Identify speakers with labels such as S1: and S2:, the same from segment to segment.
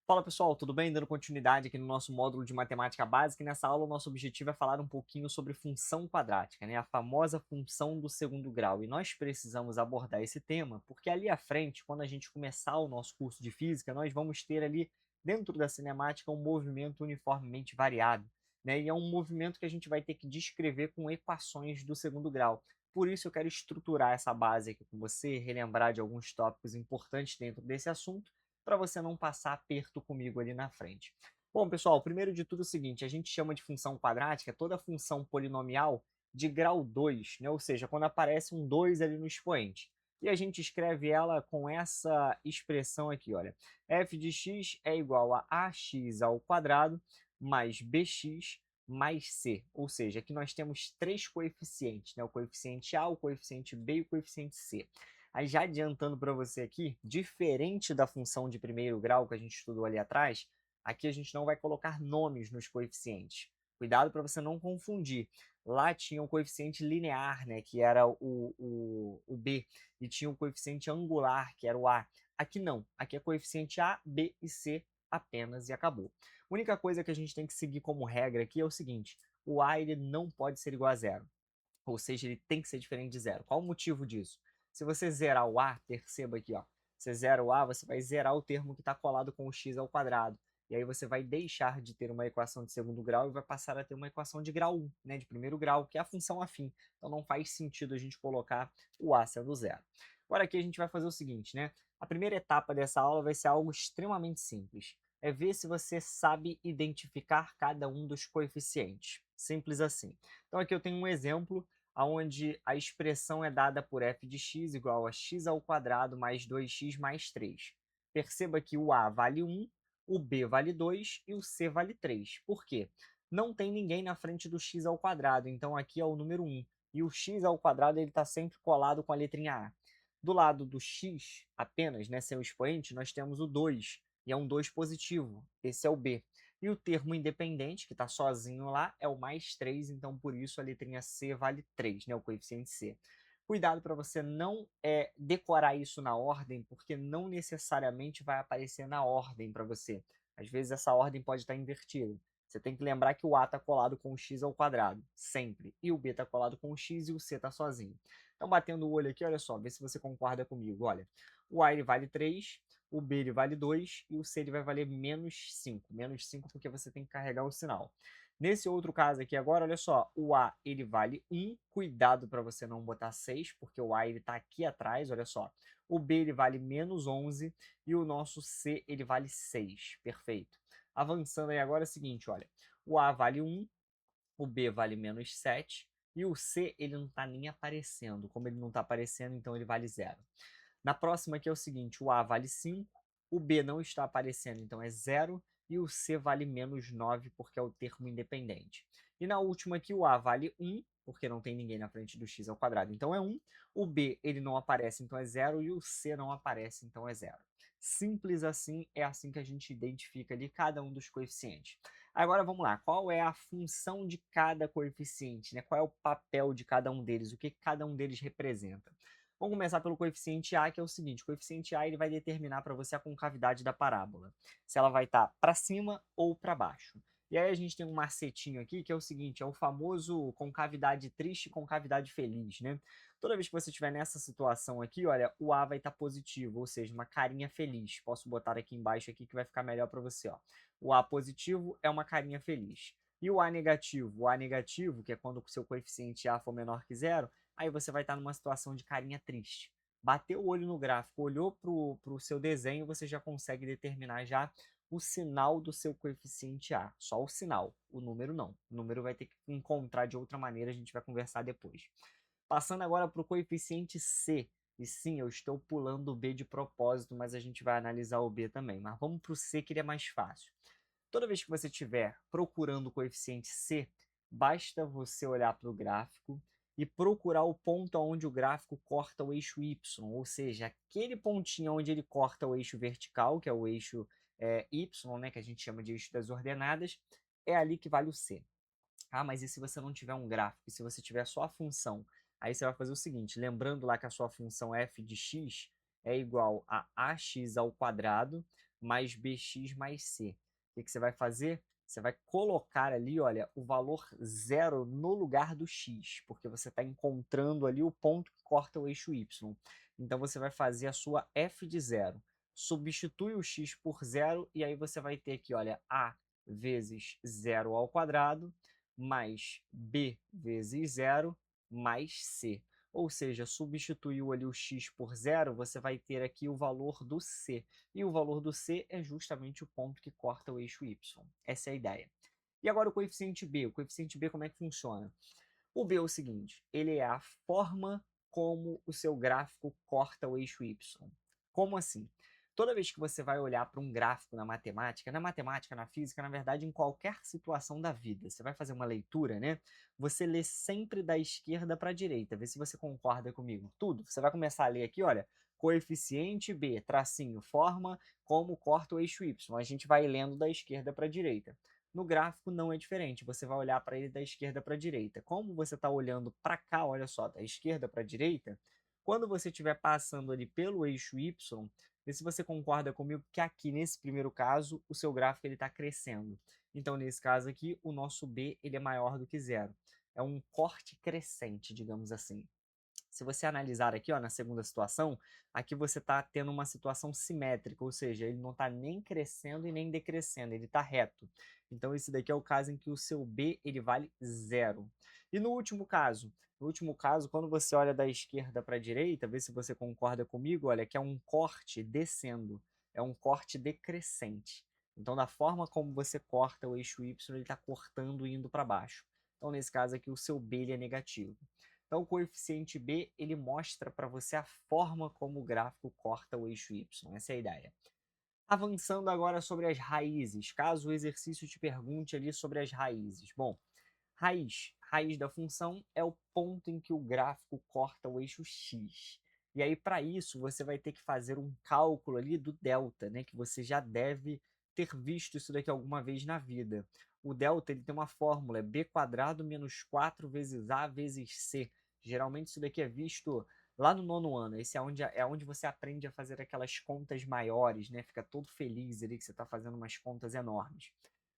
S1: Fala pessoal, tudo bem? Dando continuidade aqui no nosso módulo de matemática básica, e nessa aula o nosso objetivo é falar um pouquinho sobre função quadrática, né? A famosa função do segundo grau. E nós precisamos abordar esse tema porque ali à frente, quando a gente começar o nosso curso de física, nós vamos ter ali dentro da cinemática um movimento uniformemente variado, né? E é um movimento que a gente vai ter que descrever com equações do segundo grau. Por isso eu quero estruturar essa base aqui com você, relembrar de alguns tópicos importantes dentro desse assunto para você não passar aperto comigo ali na frente. Bom, pessoal, primeiro de tudo é o seguinte, a gente chama de função quadrática toda função polinomial de grau 2, né? Ou seja, quando aparece um 2 ali no expoente. E a gente escreve ela com essa expressão aqui, olha. F de x é igual a ax ao quadrado mais bx mais c. Ou seja, aqui nós temos três coeficientes, né? O coeficiente a, o coeficiente b e o coeficiente c. Aí já adiantando para você aqui, diferente da função de primeiro grau que a gente estudou ali atrás, aqui a gente não vai colocar nomes nos coeficientes. Cuidado para você não confundir. Lá tinha o coeficiente linear, né, que era o B, e tinha o coeficiente angular, que era o A. Aqui não, aqui é coeficiente A, B e C apenas e acabou. A única coisa que a gente tem que seguir como regra aqui é o seguinte, o A ele não pode ser igual a zero, ou seja, ele tem que ser diferente de zero. Qual o motivo disso? Se você zerar o A, perceba aqui, ó, você zera o A, você vai zerar o termo que está colado com o x ao quadrado. E aí você vai deixar de ter uma equação de segundo grau e vai passar a ter uma equação de grau 1, né, de primeiro grau, que é a função afim. Então não faz sentido a gente colocar o A sendo zero. Agora aqui a gente vai fazer o seguinte, né? A primeira etapa dessa aula vai ser algo extremamente simples. É ver se você sabe identificar cada um dos coeficientes. Simples assim. Então aqui eu tenho um exemplo onde a expressão é dada por f de x igual a x ao quadrado mais 2x mais 3. Perceba que o a vale 1, o b vale 2 e o c vale 3. Por quê? Não tem ninguém na frente do x ao quadrado, então aqui é o número 1. E o x ao quadrado está sempre colado com a letrinha a. Do lado do x, apenas, né, sem o expoente, nós temos o 2, e é um 2 positivo. Esse é o b. E o termo independente, que está sozinho lá, é o mais 3, então por isso a letrinha C vale 3, né, o coeficiente C. Cuidado para você não decorar isso na ordem, porque não necessariamente vai aparecer na ordem para você. Às vezes essa ordem pode estar invertida. Você tem que lembrar que o A está colado com o x ao quadrado, sempre. E o B está colado com o x e o C está sozinho. Então, batendo o olho aqui, olha só, vê se você concorda comigo. Olha, o A ele vale 3, o B ele vale 2 e o C ele vai valer menos 5. Menos 5 porque você tem que carregar o sinal. Nesse outro caso aqui agora, olha só, o A ele vale 1, cuidado para você não botar 6, porque o A ele está aqui atrás, olha só. O B ele vale menos 11 e o nosso C ele vale 6, perfeito. Avançando aí agora é o seguinte, olha, o A vale 1, o B vale menos 7 e o C ele não está nem aparecendo. Como ele não está aparecendo, então ele vale 0. Na próxima aqui é o seguinte, o A vale 5, o B não está aparecendo, então é 0, e o C vale menos 9, porque é o termo independente. E na última aqui, o A vale 1, porque não tem ninguém na frente do x ao quadrado, então é 1. O B ele não aparece, então é 0, e o C não aparece, então é 0. Simples assim, é assim que a gente identifica ali cada um dos coeficientes. Agora vamos lá, qual é a função de cada coeficiente, né? Qual é o papel de cada um deles, o que cada um deles representa? Vamos começar pelo coeficiente A, que é o seguinte, o coeficiente A ele vai determinar para você a concavidade da parábola, se ela vai estar para cima ou para baixo. E aí a gente tem um macetinho aqui, que é o seguinte, é o famoso concavidade triste e concavidade feliz, né? Toda vez que você estiver nessa situação aqui, olha, o A vai estar positivo, ou seja, uma carinha feliz. Posso botar aqui embaixo aqui que vai ficar melhor para você, ó. O A positivo é uma carinha feliz. E o A negativo, que é quando o seu coeficiente A for menor que zero, aí você vai estar numa situação de carinha triste. Bateu o olho no gráfico, olhou para o seu desenho, você já consegue determinar já o sinal do seu coeficiente A. Só o sinal, o número não. O número vai ter que encontrar de outra maneira, a gente vai conversar depois. Passando agora para o coeficiente C. E sim, eu estou pulando o B de propósito, mas a gente vai analisar o B também. Mas vamos para o C, que ele é mais fácil. Toda vez que você estiver procurando o coeficiente C, basta você olhar para o gráfico e procurar o ponto onde o gráfico corta o eixo Y, ou seja, aquele pontinho onde ele corta o eixo vertical, que é o eixo Y, né, que a gente chama de eixo das ordenadas, é ali que vale o C. Ah, mas e se você não tiver um gráfico, e se você tiver só a função? Aí você vai fazer o seguinte, lembrando lá que a sua função f de x é igual a ax ao quadrado mais bx mais c. O que você vai fazer? Você vai colocar ali, olha, o valor zero no lugar do x, porque você está encontrando ali o ponto que corta o eixo y. Então, você vai fazer a sua f de zero. Substitui o x por zero e aí você vai ter aqui, olha, a vezes zero ao quadrado mais b vezes zero mais c. Ou seja, substituiu ali o x por zero, você vai ter aqui o valor do c. E o valor do c é justamente o ponto que corta o eixo y. Essa é a ideia. E agora o coeficiente b. O coeficiente b como é que funciona? O b é o seguinte, ele é a forma como o seu gráfico corta o eixo y. Como assim? Toda vez que você vai olhar para um gráfico na matemática, na física, na verdade, em qualquer situação da vida, você vai fazer uma leitura, né? Você lê sempre da esquerda para a direita. Vê se você concorda comigo. Tudo. Você vai começar a ler aqui, olha, coeficiente B, tracinho, forma como corta o eixo Y. A gente vai lendo da esquerda para a direita. No gráfico não é diferente, você vai olhar para ele da esquerda para a direita. Como você está olhando para cá, olha só, da esquerda para a direita, quando você estiver passando ali pelo eixo Y, vê se você concorda comigo que aqui, nesse primeiro caso, o seu gráfico está crescendo. Então, nesse caso aqui, o nosso B ele é maior do que zero. É um corte crescente, digamos assim. Se você analisar aqui, ó, na segunda situação, aqui você está tendo uma situação simétrica, ou seja, ele não está nem crescendo e nem decrescendo, ele está reto. Então, esse daqui é o caso em que o seu B ele vale zero. E no último caso? No último caso, quando você olha da esquerda para a direita, vê se você concorda comigo, olha que é um corte descendo, é um corte decrescente. Então, da forma como você corta o eixo Y, ele está cortando e indo para baixo. Então, nesse caso aqui, o seu B ele é negativo. Então, o coeficiente B, ele mostra para você a forma como o gráfico corta o eixo Y. Essa é a ideia. Avançando agora sobre as raízes, caso o exercício te pergunte ali sobre as raízes. Bom, raiz da função é o ponto em que o gráfico corta o eixo x. E aí, para isso, você vai ter que fazer um cálculo ali do delta, né? Que você já deve ter visto isso daqui alguma vez na vida. O delta ele tem uma fórmula, é b² menos 4 vezes a vezes c. Geralmente isso daqui é visto lá no nono ano. Esse é onde você aprende a fazer aquelas contas maiores, né? Fica todo feliz ali que você está fazendo umas contas enormes.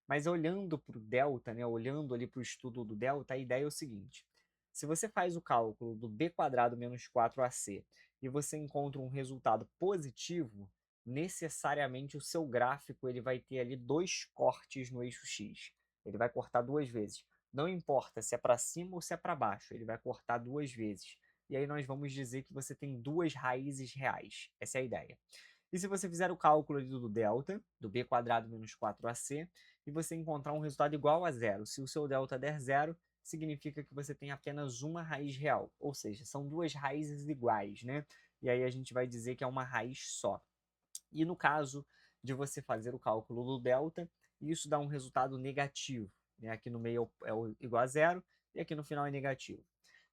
S1: Mas olhando para o delta, né, olhando ali para o estudo do delta, a ideia é o seguinte: se você faz o cálculo do b² menos 4ac e você encontra um resultado positivo, necessariamente o seu gráfico ele vai ter ali dois cortes no eixo x. Ele vai cortar duas vezes. Não importa se é para cima ou se é para baixo, ele vai cortar duas vezes. E aí nós vamos dizer que você tem duas raízes reais. Essa é a ideia. E se você fizer o cálculo do delta, do b² menos 4ac, e você encontrar um resultado igual a zero, se o seu delta der zero, significa que você tem apenas uma raiz real, ou seja, são duas raízes iguais, né? E aí a gente vai dizer que é uma raiz só. E no caso de você fazer o cálculo do delta, isso dá um resultado negativo, né? Aqui no meio é igual a zero e aqui no final é negativo.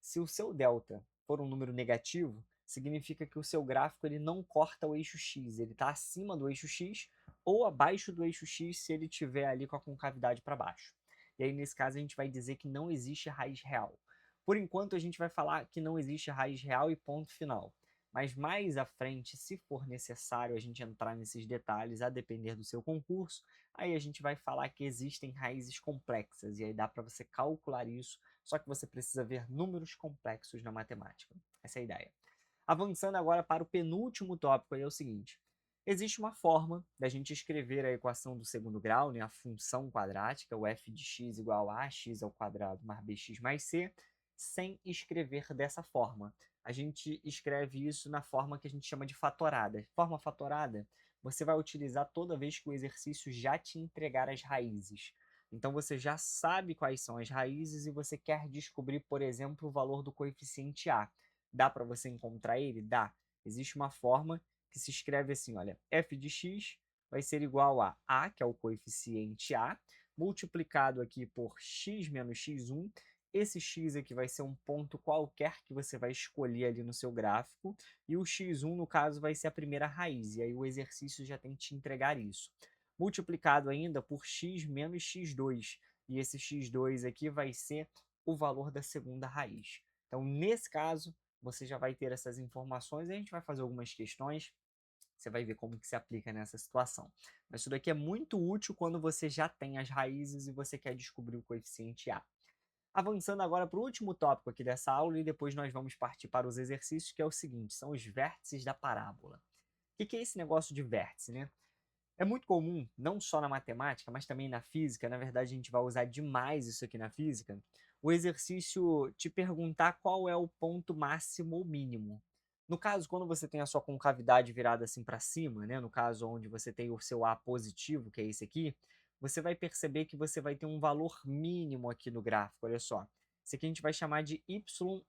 S1: Se o seu delta for um número negativo, significa que o seu gráfico ele não corta o eixo x, ele está acima do eixo x ou abaixo do eixo x se ele estiver ali com a concavidade para baixo. E aí, nesse caso, a gente vai dizer que não existe raiz real. Por enquanto, a gente vai falar que não existe raiz real e ponto final. Mas mais à frente, se for necessário a gente entrar nesses detalhes, a depender do seu concurso, aí a gente vai falar que existem raízes complexas, e aí dá para você calcular isso, só que você precisa ver números complexos na matemática. Essa é a ideia. Avançando agora para o penúltimo tópico, aí é o seguinte: existe uma forma da gente escrever a equação do segundo grau, né, a função quadrática, o f de x igual a x ao quadrado mais bx mais c, sem escrever dessa forma. A gente escreve isso na forma que a gente chama de fatorada. Forma fatorada, você vai utilizar toda vez que o exercício já te entregar as raízes. Então você já sabe quais são as raízes e você quer descobrir, por exemplo, o valor do coeficiente a. Dá para você encontrar ele? Dá. Existe uma forma que se escreve assim, olha, f de x vai ser igual a, que é o coeficiente a, multiplicado aqui por x menos x1. Esse x aqui vai ser um ponto qualquer que você vai escolher ali no seu gráfico, e o x1, no caso, vai ser a primeira raiz, e aí o exercício já tem que te entregar isso. Multiplicado ainda por x menos x2, e esse x2 aqui vai ser o valor da segunda raiz. Então, nesse caso, você já vai ter essas informações, e a gente vai fazer algumas questões Você vai ver como que se aplica nessa situação. Mas isso daqui é muito útil quando você já tem as raízes e você quer descobrir o coeficiente A. Avançando agora para o último tópico aqui dessa aula e depois nós vamos partir para os exercícios, que é o seguinte, são os vértices da parábola. O que é esse negócio de vértice, né? É muito comum, não só na matemática, mas também na física, na verdade a gente vai usar demais isso aqui na física, o exercício te perguntar qual é o ponto máximo ou mínimo. No caso, quando você tem a sua concavidade virada assim para cima, né, no caso onde você tem o seu A positivo, que é esse aqui, você vai perceber que você vai ter um valor mínimo aqui no gráfico, olha só. Isso aqui a gente vai chamar de y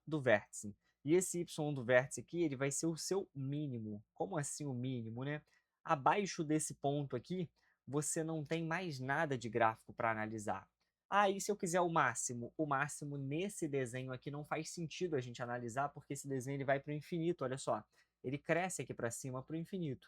S1: do vértice. E esse y do vértice aqui, ele vai ser o seu mínimo. Como assim o mínimo, né? Abaixo desse ponto aqui, você não tem mais nada de gráfico para analisar. Ah, e se eu quiser o máximo? O máximo nesse desenho aqui não faz sentido a gente analisar, porque esse desenho ele vai para o infinito, olha só. Ele cresce aqui para cima para o infinito.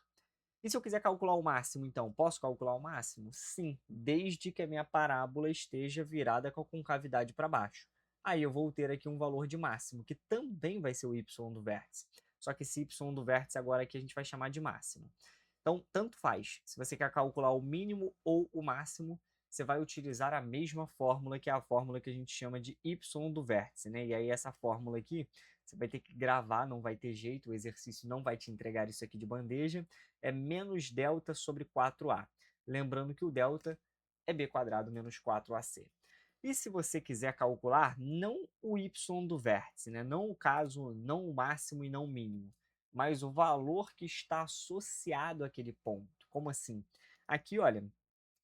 S1: E se eu quiser calcular o máximo, então, posso calcular o máximo? Sim, desde que a minha parábola esteja virada com a concavidade para baixo. Aí eu vou ter aqui um valor de máximo, que também vai ser o y do vértice. Só que esse y do vértice agora aqui a gente vai chamar de máximo. Então, tanto faz. Se você quer calcular o mínimo ou o máximo, você vai utilizar a mesma fórmula, que é a fórmula que a gente chama de y do vértice, né? E aí essa fórmula aqui, você vai ter que gravar, não vai ter jeito, o exercício não vai te entregar isso aqui de bandeja, é menos delta sobre 4a. Lembrando que o delta é b quadrado menos 4ac. E se você quiser calcular, não o y do vértice, né? Não o caso, não o máximo e não o mínimo, mas o valor que está associado àquele ponto. Como assim? Aqui, olha,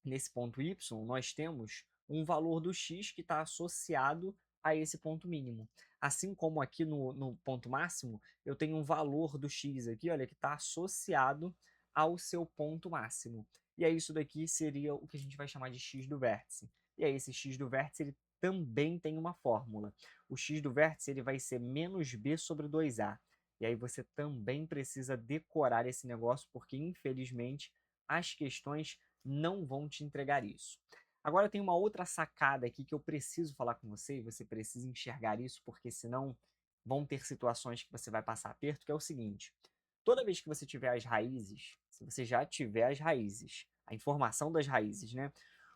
S1: nesse ponto y, nós temos um valor do x que está associado a esse ponto mínimo. Assim como aqui no ponto máximo, eu tenho um valor do x aqui, olha, que está associado ao seu ponto máximo. E aí isso daqui seria o que a gente vai chamar de x do vértice. E aí esse x do vértice ele também tem uma fórmula. O x do vértice ele vai ser menos b sobre 2a. E aí você também precisa decorar esse negócio, porque infelizmente as questões não vão te entregar isso. Agora tem uma outra sacada aqui que eu preciso falar com você, e você precisa enxergar isso, porque senão vão ter situações que você vai passar aperto, que é o seguinte: toda vez que você tiver as raízes, se você já tiver as raízes, a informação das raízes, né?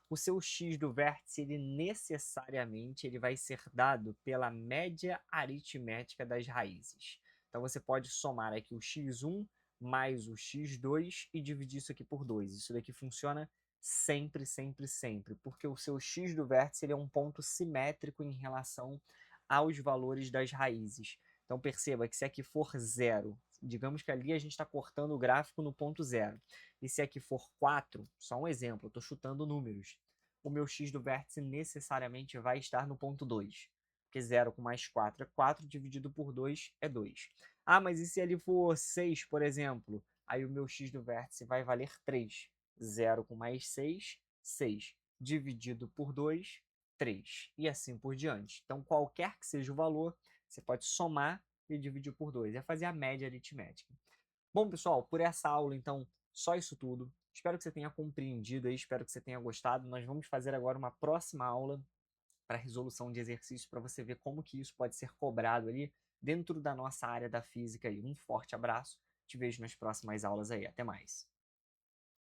S1: O seu x do vértice, ele necessariamente ele vai ser dado pela média aritmética das raízes. Então você pode somar aqui o x1 mais o x2 e dividir isso aqui por 2. Isso daqui funciona sempre, sempre, sempre, porque o seu x do vértice ele é um ponto simétrico em relação aos valores das raízes. Então perceba que se aqui for 0, digamos que ali a gente está cortando o gráfico no ponto 0, e se aqui for 4, só um exemplo, eu estou chutando números, o meu x do vértice necessariamente vai estar no ponto 2, porque 0 com mais 4 é 4, dividido por 2 é 2. Ah, mas e se ele for 6, por exemplo? Aí o meu x do vértice vai valer 3. 0 com mais 6, 6. Dividido por 2, 3. E assim por diante. Então, qualquer que seja o valor, você pode somar e dividir por 2. É fazer a média aritmética. Bom, pessoal, por essa aula, então, só isso tudo. Espero que você tenha compreendido aí, espero que você tenha gostado. Nós vamos fazer agora uma próxima aula para resolução de exercícios para você ver como que isso pode ser cobrado ali dentro da nossa área da física aí. Um forte abraço, te vejo nas próximas aulas aí. Até mais.